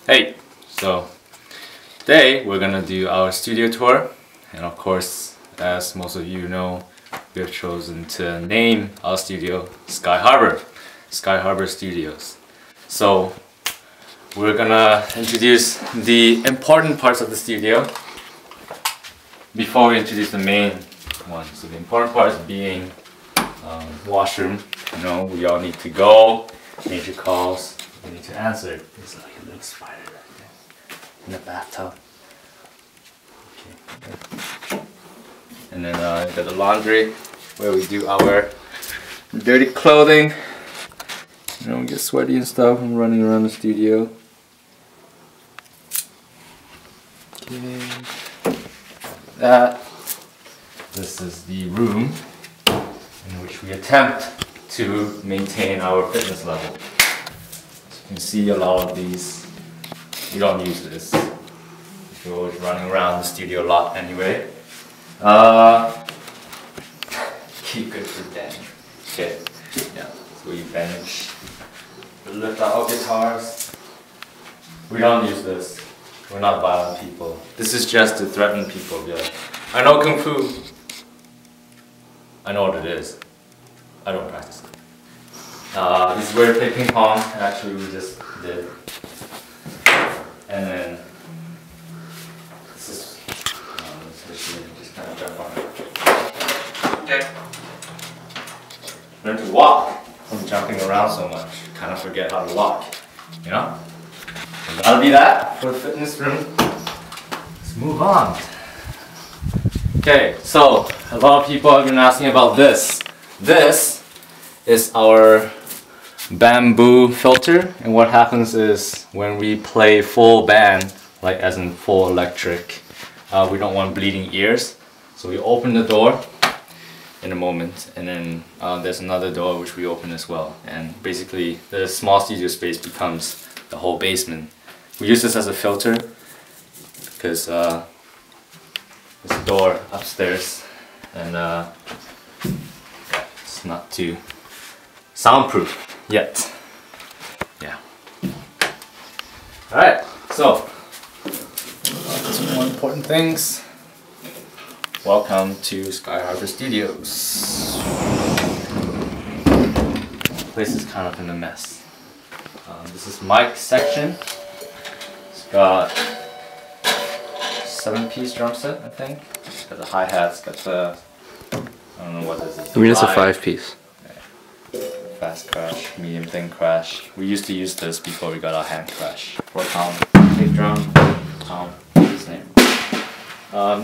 Hey, so today we're gonna do our studio tour, and of course, as most of you know, we have chosen to name our studio Sky Harbor Studios. So we're gonna introduce the important parts of the studio before we introduce the main one. So the important parts being washroom. You know, we all need to go, major calls, we need to answer. There's like a little spider right there in the bathtub. Okay. And then got the laundry where we do our dirty clothing. You know, we get sweaty and stuff and running around the studio. Okay. This is the room in which we attempt to maintain our fitness level. As you can see, a lot of these, we don't use this. We're always running around the studio a lot anyway. Keep good for then. Okay, yeah, so we bench, we lift our guitars. We don't use this. We're not violent people. This is just to threaten people. Be like, I know Kung Fu. I know what it is. I don't practice it. This is where we play ping pong. Actually, we just did. And then this is just kind of jump on it. Okay. Learn to walk from jumping around so much. Kind of forget how to walk. You know? So that'll be that for the fitness room. Let's move on. Okay, so a lot of people have been asking about this. This is our bamboo filter, and what happens is when we play full band, like as in full electric, we don't want bleeding ears, so we open the door in a moment, and then there's another door which we open as well, and basically the small studio space becomes the whole basement. We use this as a filter because there's a door upstairs, and it's not too soundproof yet. Yeah. Alright, so some more important things. Welcome to Sky Harbor Studios. The place is kind of in a mess. This is Mike's section. It's got 7-piece drum set, I think. It's got the hi-hats, got the, I don't know what this is. I mean, it's a 5-piece. Fast crash, medium thin crash. We used to use this before we got our hand crash. 4-tom, kick drum, tom, snare.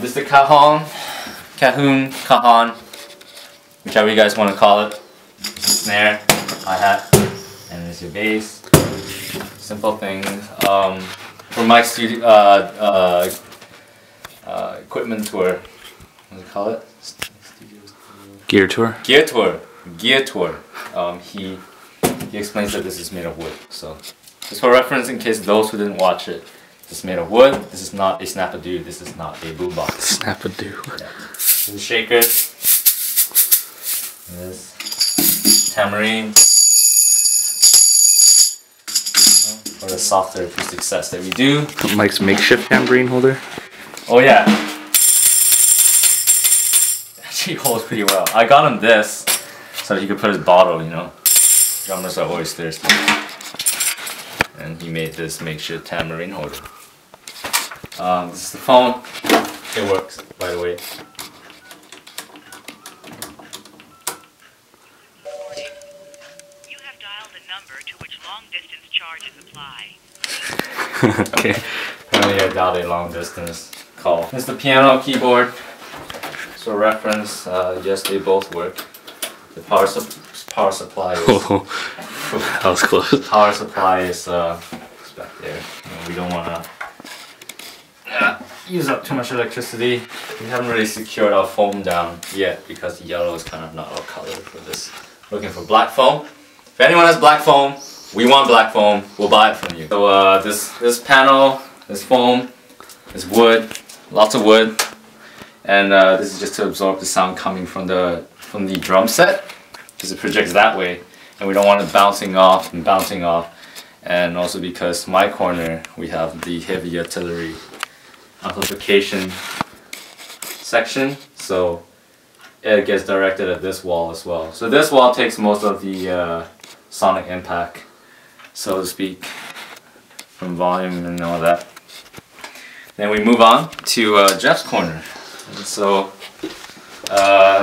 This is the cajon, whichever you guys want to call it. Snare, hi-hat, and there's your bass. Simple things. For my studio, equipment tour, what do you call it? Gear tour? Gear tour. He explains that this is made of wood. So, just for reference, in case those who didn't watch it, this is made of wood. This is not a snap-a-doo. This is not a boombox. Snap-a-doo. Yeah. This is shaker. This tambourine. For the softer acoustic sets that we do. Mike's makeshift tambourine holder. Oh yeah. Actually holds pretty well. I got him this so that he could put his bottle, you know. Drummers are always thirsty. And he made this makeshift tambourine holder. This is the phone. It works, by the way. You have dialed a number to which long-distance charges apply. Okay. Apparently I dialed a long distance call. This is the piano keyboard. So reference, yes, they both work. The power supply is... That was close. Power supply is back there. We don't want to use up too much electricity. We haven't really secured our foam down yet because yellow is kind of not our color for this. Looking for black foam. If anyone has black foam, we want black foam, we'll buy it from you. So this panel, this foam, is wood, lots of wood, and this is just to absorb the sound coming from the drum set, because it projects that way, and we don't want it bouncing off and bouncing off. and also because my corner we have the heavy artillery amplification section, so it gets directed at this wall as well. So this wall takes most of the sonic impact, so to speak, from volume and all that. Then we move on to Jeff's corner. And so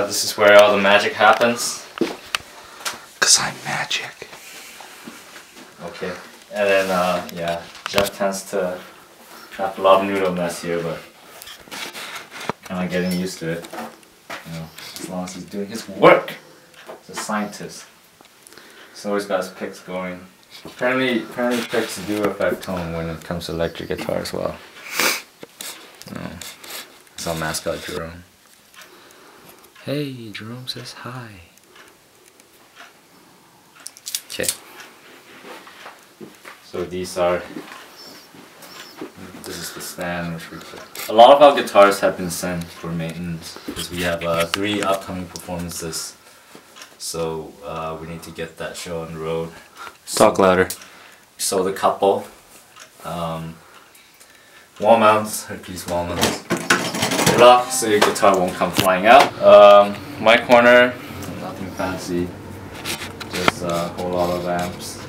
this is where all the magic happens. 'Cause I'm magic. Okay. And then yeah, Jeff tends to have a lot of noodle mess here, but kind of getting used to it. You know, as long as he's doing his work as a scientist. He's always got his picks going. Apparently picks do affect tone when it comes to electric guitar as well. It's our mascot, Jerome. Hey, Jerome says hi. Okay. So this is the stand which we put. A lot of our guitars have been sent for maintenance because we have 3 upcoming performances. So we need to get that show on the road. Talk louder. Sold a couple. Wall mounts, headpiece wall mounts. They lock so your guitar won't come flying out. My corner, nothing fancy. Just a whole lot of amps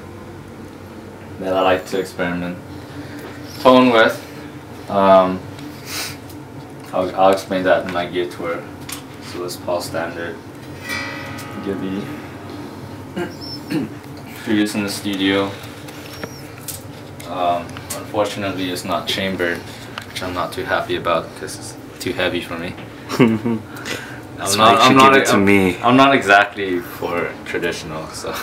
that I like to experiment tone with. I'll explain that in my gear tour. So let's pause standard. Give the produced in the studio. Unfortunately, it's not chambered, which I'm not too happy about because it's too heavy for me. I'm not exactly for traditional, so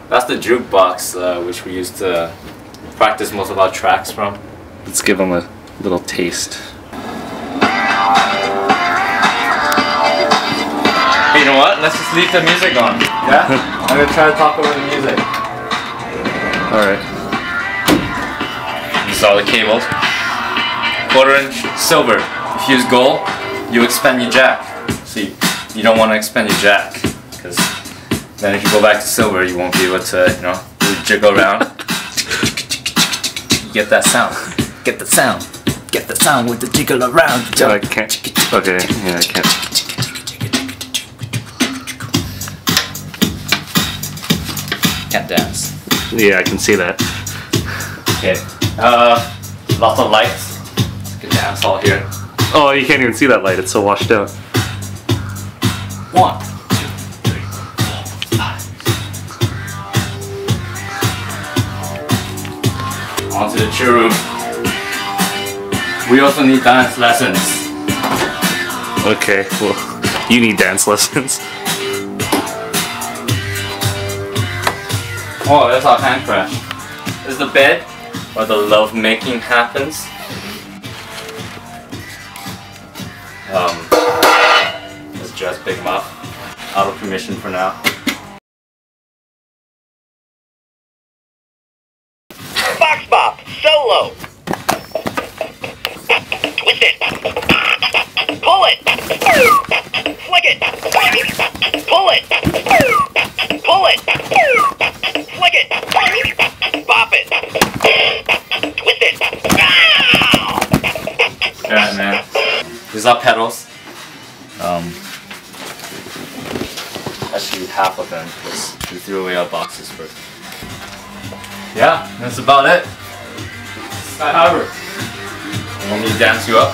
that's the jukebox which we used to practice most of our tracks from. Let's give them a little taste. Hey, you know what? Let's just leave the music on. Yeah? I'm gonna try to talk over the music. Alright. Install the cables. 1/4" silver. If you use gold, you expand your jack. See, you don't want to expand your jack, because then if you go back to silver, you won't be able to, you know, jiggle around. Get that sound. Get the sound. Get the sound with the jiggle around. Oh, I can't. Okay, yeah, I can't. Can't dance. Yeah, I can see that. Okay. Lots of lights. Good dance hall here. Oh, you can't even see that light. It's so washed out. 1, 2, 3, 4, 5. Onto the chill room. We also need dance lessons. Okay, well, you need dance lessons. Oh, that's our hand crash. This is the bed where the love making happens. It's just Big Muff. Out of commission for now. Box Bop, solo. Twist it. Pull it. Flick it. Pull it. Pull it. Flick it. Bop it. Twist it. Alright, man. These are pedals. Actually half of them because we threw away our boxes first. Yeah, that's about it. Sky Harbor. You want me to dance you up?